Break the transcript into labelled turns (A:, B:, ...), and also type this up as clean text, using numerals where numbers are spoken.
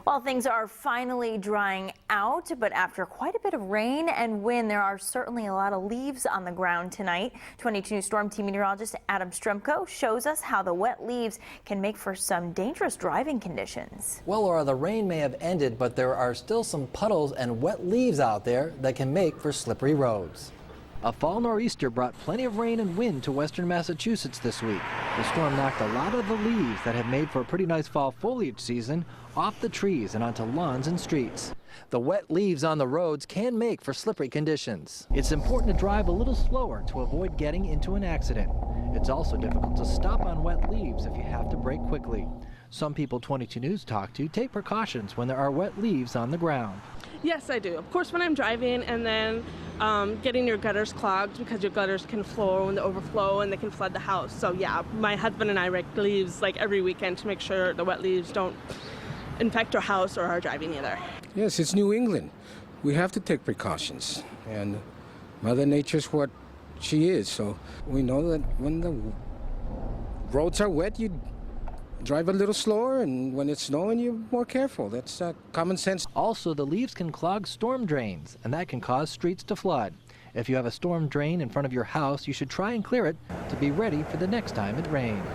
A: Well, things are finally drying out, but after quite a bit of rain and wind, there are certainly a lot of leaves on the ground tonight. 22 News Storm Team meteorologist STRZEMPKO shows us how the wet leaves can make for some dangerous driving conditions.
B: Well, Laura, the rain may have ended, but there are still some puddles and wet leaves out there that can make for slippery roads. A fall nor'easter brought plenty of rain and wind to western Massachusetts this week. The storm knocked a lot of the leaves that have made for a pretty nice fall foliage season off the trees and onto lawns and streets. The wet leaves on the roads can make for slippery conditions. It's important to drive a little slower to avoid getting into an accident. It's also difficult to stop on wet leaves if you have to brake quickly. Some people 22 News talked to take precautions when there are wet leaves on the ground.
C: Yes, I do. Of course, when I'm driving and then getting your gutters clogged, because your gutters can flow and they overflow and they can flood the house. So yeah, my husband and I rake leaves like every weekend to make sure the wet leaves don't infect our house or our driving either.
D: Yes, it's New England. We have to take precautions, and Mother Nature's what she is. So we know that when the roads are wet, you drive a little slower, and when it's snowing, you're more careful. That's common sense.
B: Also, the leaves can clog storm drains, and that can cause streets to flood. If you have a storm drain in front of your house, you should try and clear it to be ready for the next time it rains.